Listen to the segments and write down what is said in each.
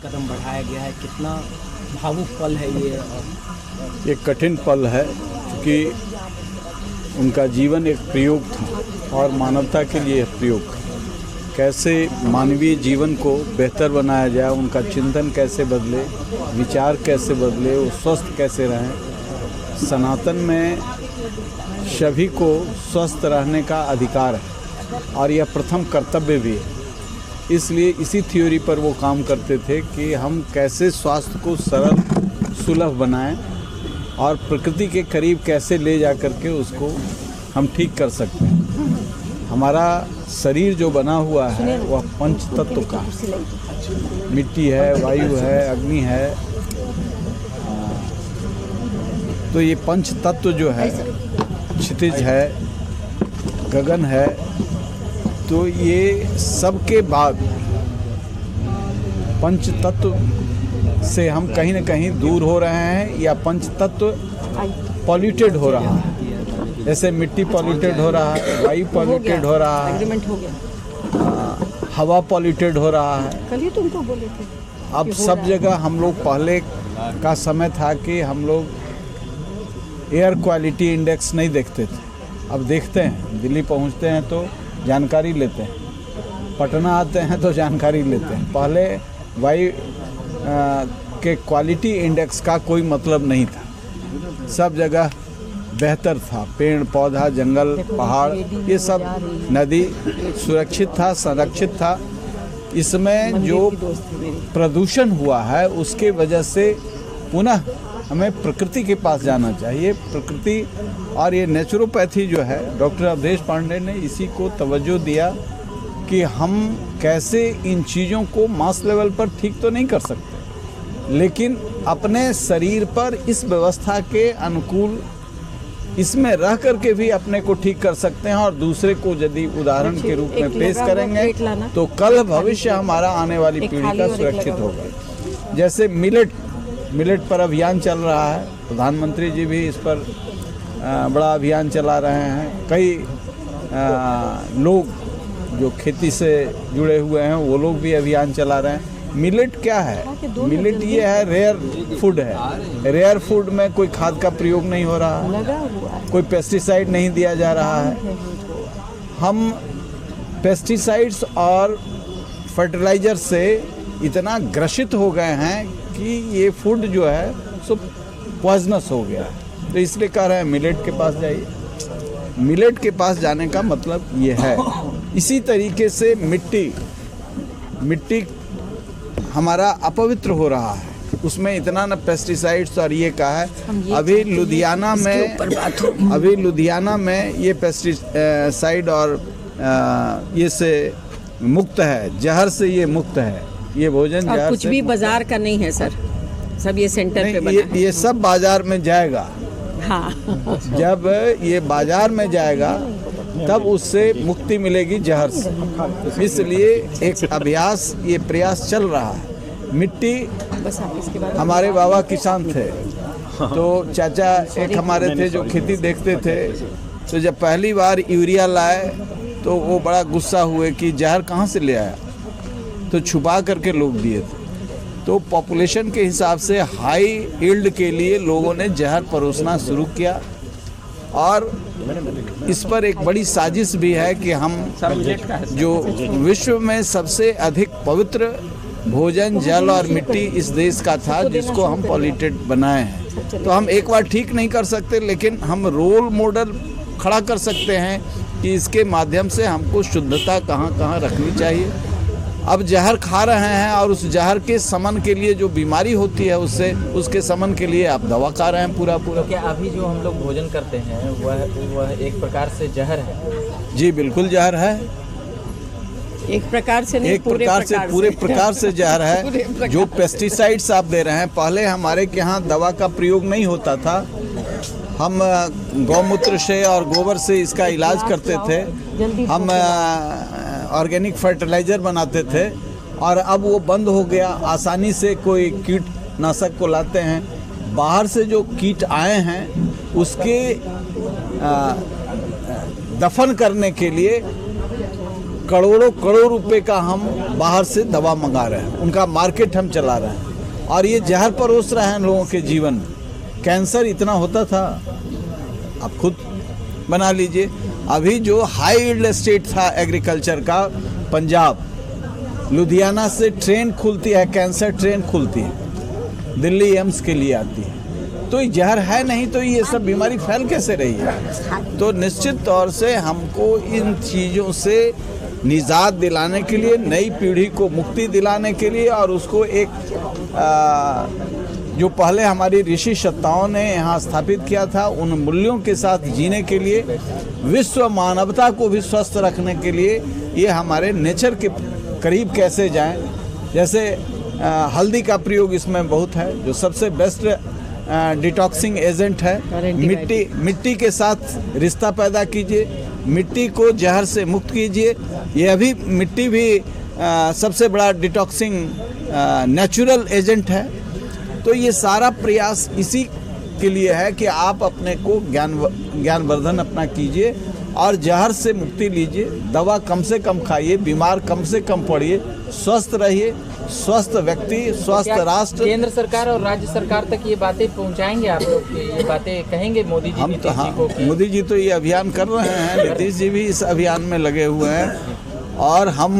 कदम बढ़ाया गया है, कितना भावुक पल है ये कठिन पल है, क्योंकि उनका जीवन एक प्रयोग था और मानवता के लिए प्रयोग था। कैसे मानवीय जीवन को बेहतर बनाया जाए, उनका चिंतन कैसे बदले, विचार कैसे बदले, वो स्वस्थ कैसे रहें। सनातन में सभी को स्वस्थ रहने का अधिकार है और यह प्रथम कर्तव्य भी है। इसलिए इसी थ्योरी पर वो काम करते थे कि हम कैसे स्वास्थ्य को सरल सुलभ बनाएं और प्रकृति के करीब कैसे ले जा कर के उसको हम ठीक कर सकते हैं। हमारा शरीर जो बना हुआ है वह पंच तत्व का, मिट्टी है, वायु है, अग्नि है। तो ये पंच तत्व जो है, क्षितिज है, गगन है, तो ये सबके बाद पंच तत्व से हम कहीं न कहीं दूर हो रहे हैं या पंच तत्व पॉल्यूटेड हो रहा है। जैसे मिट्टी पॉल्यूटेड हो रहा है, वायु पॉल्यूटेड हो रहा है, हवा पॉल्यूटेड हो रहा है। कल ही तुमको बोले थे। अब सब जगह हम लोग, पहले का समय था कि हम लोग एयर क्वालिटी इंडेक्स नहीं देखते थे, अब देखते हैं। दिल्ली पहुंचते हैं तो जानकारी लेते हैं, पटना आते हैं तो जानकारी लेते हैं। पहले वायु के क्वालिटी इंडेक्स का कोई मतलब नहीं था, सब जगह बेहतर था। पेड़ पौधा, जंगल, पहाड़, ये सब, नदी सुरक्षित था, संरक्षित था। इसमें जो प्रदूषण हुआ है उसके वजह से पुनः हमें प्रकृति के पास जाना चाहिए। प्रकृति और ये नेचुरोपैथी जो है, डॉक्टर अवधेश पांडे ने इसी को तवज्जो दिया कि हम कैसे इन चीज़ों को मास लेवल पर ठीक तो नहीं कर सकते, लेकिन अपने शरीर पर इस व्यवस्था के अनुकूल इसमें रह करके भी अपने को ठीक कर सकते हैं। और दूसरे को यदि उदाहरण के रूप में पेश करेंगे तो कल भविष्य हमारा आने वाली पीढ़ी का सुरक्षित होगा। जैसे मिलेट पर अभियान चल रहा है, प्रधानमंत्री जी भी इस पर बड़ा अभियान चला रहे हैं। कई लोग जो खेती से जुड़े हुए हैं वो लोग भी अभियान चला रहे हैं। मिलेट क्या है? मिलेट ये है, रेयर फूड है। रेयर फूड में कोई खाद का प्रयोग नहीं हो रहा है, कोई पेस्टिसाइड नहीं दिया जा रहा है। हम पेस्टिसाइड्स और फर्टिलाइजर से इतना ग्रसित हो गए हैं कि ये फूड जो है सो पॉइजनस हो गया है। तो इसलिए कह रहे हैं मिलेट के पास जाइए। मिलेट के पास जाने का मतलब ये है। इसी तरीके से मिट्टी हमारा अपवित्र हो रहा है, उसमें इतना न पेस्टिसाइड्स और ये का है। अभी लुधियाना में ये पेस्टिसाइड और ये से मुक्त है, जहर से ये मुक्त है। ये भोजन जहर कुछ से भी बाजार का नहीं है सर, सब ये सेंटर पे बना है। ये सब बाजार में जाएगा। हाँ। जब ये बाजार में जाएगा तब उससे मुक्ति मिलेगी जहर से। इसलिए एक अभ्यास, ये प्रयास चल रहा है। मिट्टी, हमारे बाबा किसान थे, तो चाचा एक हमारे थे जो खेती देखते थे। तो जब पहली बार यूरिया लाए तो वो बड़ा गुस्सा हुए कि जहर कहाँ से ले आया, तो छुपा करके लोग दिए थे। तो पॉपुलेशन के हिसाब से हाई यील्ड के लिए लोगों ने जहर परोसना शुरू किया। और इस पर एक बड़ी साजिश भी है कि हम जो विश्व में सबसे अधिक पवित्र भोजन, जल और मिट्टी इस देश का था, जिसको हम पॉल्यूटेड बनाए हैं। तो हम एक बार ठीक नहीं कर सकते, लेकिन हम रोल मॉडल खड़ा कर सकते हैं कि इसके माध्यम से हमको शुद्धता कहाँ कहाँ रखनी चाहिए। अब जहर खा रहे हैं और उस जहर के समन के लिए जो बीमारी होती है उसके समन के लिए आप दवा खा रहे हैं पूरा। क्या अभी जो हम लोग भोजन करते हैं वह एक प्रकार से जहर है? जी बिल्कुल जहर है। एक प्रकार से नहीं, पूरे प्रकार से जहर है। जो पेस्टिसाइड्स आप दे रहे हैं, पहले हमारे के यहाँ दवा का प्रयोग नहीं होता था। हम गौमूत्र से और गोबर से इसका इलाज करते थे। हम ऑर्गेनिक फर्टिलाइज़र बनाते थे और अब वो बंद हो गया। आसानी से कोई कीटनाशक को लाते हैं। बाहर से जो कीट आए हैं उसके दफन करने के लिए करोड़ों करोड़ रुपए का हम बाहर से दवा मंगा रहे हैं, उनका मार्केट हम चला रहे हैं और ये जहर परोस रहे हैं लोगों के जीवन में। कैंसर इतना होता था, आप खुद बना लीजिए। अभी जो हाई यील्ड स्टेट था एग्रीकल्चर का, पंजाब, लुधियाना से ट्रेन खुलती है, कैंसर ट्रेन खुलती है, दिल्ली एम्स के लिए आती है। तो ये जहर है नहीं तो ये सब बीमारी फैल कैसे रही है? तो निश्चित तौर से हमको इन चीज़ों से निजात दिलाने के लिए, नई पीढ़ी को मुक्ति दिलाने के लिए और उसको एक जो पहले हमारी ऋषि सत्ताओं ने यहाँ स्थापित किया था, उन मूल्यों के साथ जीने के लिए, विश्व मानवता को भी स्वस्थ रखने के लिए, ये हमारे नेचर के करीब कैसे जाएं। जैसे हल्दी का प्रयोग इसमें बहुत है, जो सबसे बेस्ट डिटॉक्सिंग एजेंट है। मिट्टी के साथ रिश्ता पैदा कीजिए, मिट्टी को जहर से मुक्त कीजिए। ये अभी मिट्टी भी सबसे बड़ा डिटॉक्सिंग नेचुरल एजेंट है। तो ये सारा प्रयास इसी के लिए है कि आप अपने को ज्ञानवर्धन अपना कीजिए और जहर से मुक्ति लीजिए। दवा कम से कम खाइए, बीमार कम से कम पड़िए, स्वस्थ रहिए। स्वस्थ व्यक्ति, स्वस्थ राष्ट्र। केंद्र सरकार और राज्य सरकार तक ये बातें पहुंचाएंगे आप लोग, ये बातें कहेंगे मोदी जी? हम तो हाँ, मोदी जी तो ये अभियान कर रहे हैं, नीतीश जी भी इस अभियान में लगे हुए हैं और हम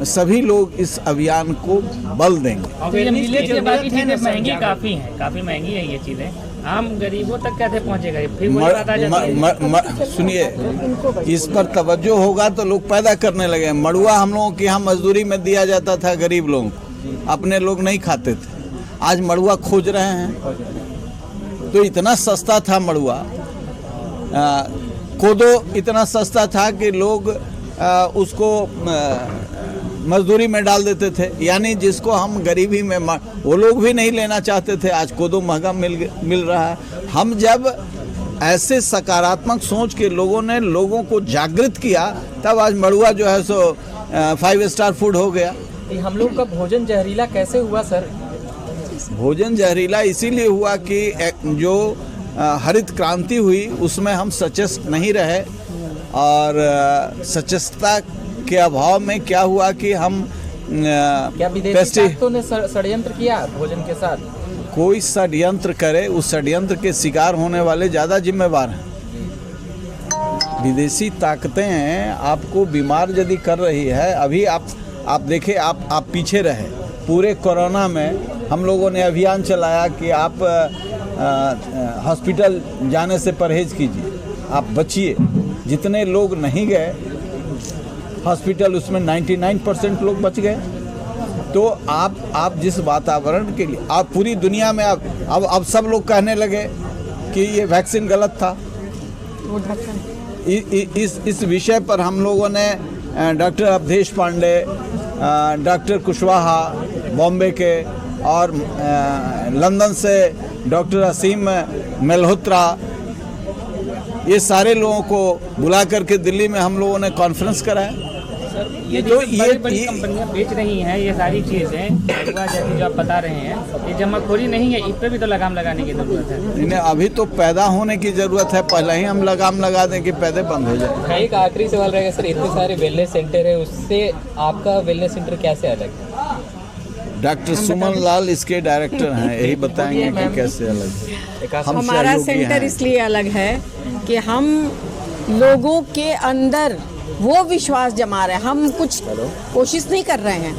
सभी लोग इस अभियान को बल देंगे। मिलेट के बाकी चीजें महंगी काफी हैं, काफी महंगी है ये चीजें, आम गरीबों तक कैसे पहुंचेगा? फिर सुनिए, इस पर तवज्जो होगा तो लोग पैदा करने लगे। मड़ुआ हम लोगों के यहाँ मजदूरी में दिया जाता था गरीब लोगों को, अपने लोग नहीं खाते थे। आज मड़ुआ खोज रहे हैं, तो इतना सस्ता था मड़ुआ। कोदो इतना सस्ता था कि लोग उसको मजदूरी में डाल देते थे, यानी जिसको हम गरीबी में वो लोग भी नहीं लेना चाहते थे। आज कोदो महंगा मिल रहा है। हम जब ऐसे सकारात्मक सोच के लोगों ने लोगों को जागृत किया, तब आज मड़ुआ जो है सो 5 स्टार फूड हो गया। हम लोग का भोजन जहरीला कैसे हुआ सर? भोजन जहरीला इसीलिए हुआ कि जो हरित क्रांति हुई उसमें हम सचेत नहीं रहे और सचेतता के अभाव में क्या हुआ कि हम क्या विदेशी ताकतों ने षड्यंत्र किया भोजन के साथ? कोई षड्यंत्र करे, उस षड्यंत्र के शिकार होने वाले ज़्यादा जिम्मेवार हैं। विदेशी ताकतें आपको बीमार यदि कर रही है, अभी आप देखें, आप पीछे रहे। पूरे कोरोना में हम लोगों ने अभियान चलाया कि आप हॉस्पिटल जाने से परहेज कीजिए, आप बचिए। जितने लोग नहीं गए हॉस्पिटल, उसमें 99% लोग बच गए। तो आप जिस वातावरण के लिए, आप पूरी दुनिया में अब सब लोग कहने लगे कि ये वैक्सीन गलत था। इस विषय पर हम लोगों ने डॉक्टर अवधेश पांडे, डॉक्टर कुशवाहा बॉम्बे के, और लंदन से डॉक्टर असीम मल्होत्रा, ये सारे लोगों को बुला करके दिल्ली में हम लोगों ने कॉन्फ्रेंस कराया। ये जो बड़ी कंपनियां बेच रही हैं ये सारी चीजें, जैसे जो आप बता रहे हैं, ये जमाखोरी नहीं है, इस पर भी तो लगाम लगाने की जरूरत है। इन्हें अभी तो पैदा होने की जरूरत है, पहले ही हम लगाम लगा दें कि पैदे बंद हो जाए। एक आखिरी सवाल रहेगा सर, इतने सारे वेलनेस सेंटर है, उससे आपका वेलनेस सेंटर कैसे अलग है? डॉक्टर सुमन लाल इसके डायरेक्टर हैं, यही बताएंगे कि कैसे अलग है। हमारा सेंटर इसलिए अलग है कि हम लोगों के अंदर वो विश्वास जमा रहे हैं। हम कुछ कोशिश नहीं कर रहे हैं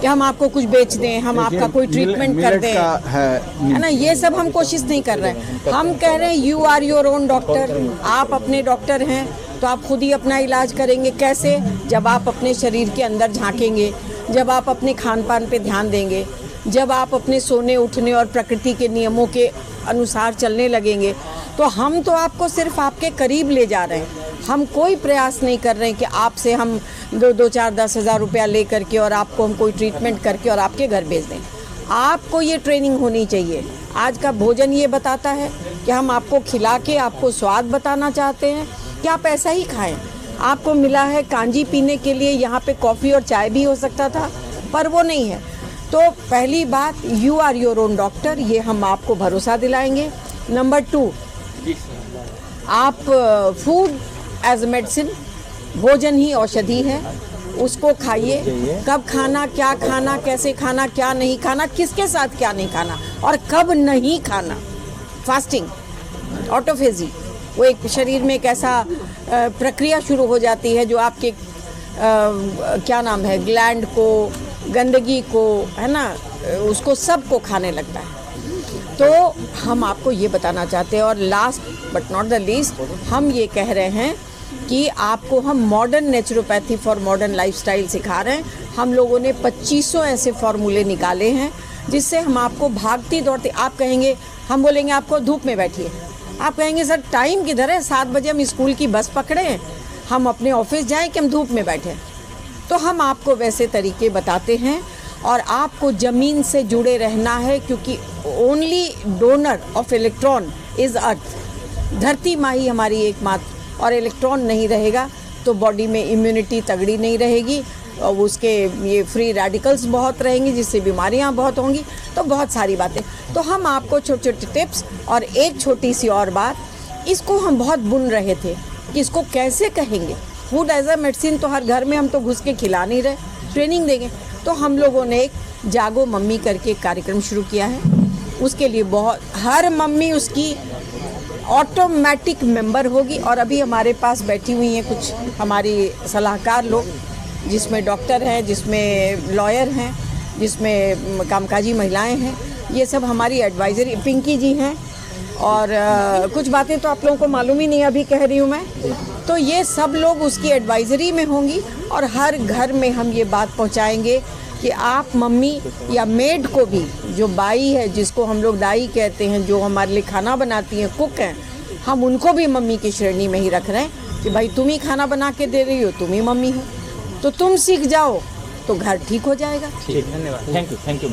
कि हम आपको कुछ बेच दें, हम आपका कोई ट्रीटमेंट कर दें, है ना, ये सब हम कोशिश नहीं कर रहे हैं। हम कह रहे हैं you are your own doctor, आप अपने डॉक्टर हैं तो आप खुद ही अपना इलाज करेंगे। कैसे? जब आप अपने शरीर के अंदर झांकेंगे, जब आप अपने खान पान पे ध्यान देंगे, जब आप अपने सोने उठने और प्रकृति के नियमों के अनुसार चलने लगेंगे। तो हम तो आपको सिर्फ आपके करीब ले जा रहे हैं। हम कोई प्रयास नहीं कर रहे हैं कि आपसे हम 2-4-10 हज़ार रुपया ले करके और आपको हम कोई ट्रीटमेंट करके और आपके घर भेज दें। आपको ये ट्रेनिंग होनी चाहिए। आज का भोजन ये बताता है कि हम आपको खिला के आपको स्वाद बताना चाहते हैं कि आप ऐसा ही खाएं। आपको मिला है कांजी पीने के लिए, यहाँ पे कॉफ़ी और चाय भी हो सकता था, पर वो नहीं है। तो पहली बात, you are your own doctor, ये हम आपको भरोसा दिलाएंगे। नंबर 2, आप फूड एज मेडिसिन, भोजन ही औषधि है, उसको खाइए। कब खाना, क्या खाना, कैसे खाना, क्या नहीं खाना, किसके साथ क्या नहीं खाना और कब नहीं खाना। फास्टिंग, ऑटोफेजी, वो एक शरीर में एक ऐसा प्रक्रिया शुरू हो जाती है जो आपके क्या नाम है, ग्लैंड को, गंदगी को, है ना, उसको सबको खाने लगता है। तो हम आपको ये बताना चाहते हैं, और last but not the least हम ये कह रहे हैं कि आपको हम modern naturopathy for modern lifestyle सिखा रहे हैं। हम लोगों ने 2500 ऐसे फॉर्मूले निकाले हैं जिससे हम आपको भागती दौड़ती, आप कहेंगे, हम बोलेंगे आपको धूप में बैठिए, आप कहेंगे सर टाइम किधर है, 7 बजे हम स्कूल की बस पकड़ें, हम अपने ऑफिस जाएं कि हम धूप में बैठें। तो हम आपको वैसे तरीके बताते हैं और आपको ज़मीन से जुड़े रहना है, क्योंकि only donor of electron is earth. धरती माँ ही हमारी एकमात्र, और इलेक्ट्रॉन नहीं रहेगा तो बॉडी में इम्यूनिटी तगड़ी नहीं रहेगी और उसके ये फ्री रेडिकल्स बहुत रहेंगी जिससे बीमारियां बहुत होंगी। तो बहुत सारी बातें, तो हम आपको छोटे छोटे टिप्स, और एक छोटी सी और बात, इसको हम बहुत बुन रहे थे कि इसको कैसे कहेंगे। फूड एज अ मेडिसिन तो हर घर में हम तो घुस के खिला नहीं रहे, ट्रेनिंग देंगे। तो हम लोगों ने एक जागो मम्मी करके एक कार्यक्रम शुरू किया है। उसके लिए बहुत, हर मम्मी उसकी ऑटोमेटिक मेंबर होगी। और अभी हमारे पास बैठी हुई हैं कुछ हमारी सलाहकार लोग, जिसमें डॉक्टर हैं, जिसमें लॉयर हैं, जिसमें कामकाजी महिलाएं हैं। ये सब हमारी एडवाइजरी, पिंकी जी हैं, और कुछ बातें तो आप लोगों को मालूम ही नहीं अभी कह रही हूँ मैं। तो ये सब लोग उसकी एडवाइजरी में होंगी और हर घर में हम ये बात पहुँचाएंगे कि आप मम्मी या मेड को भी, जो बाई है, जिसको हम लोग दाई कहते हैं, जो हमारे लिए खाना बनाती हैं, कुक हैं, हम उनको भी मम्मी की श्रेणी में ही रख रहे हैं कि भाई तुम ही खाना बना के दे रही हो, तुम ही मम्मी हो, तो तुम सीख जाओ तो घर ठीक हो जाएगा। ठीक, धन्यवाद, थैंक यू मैम।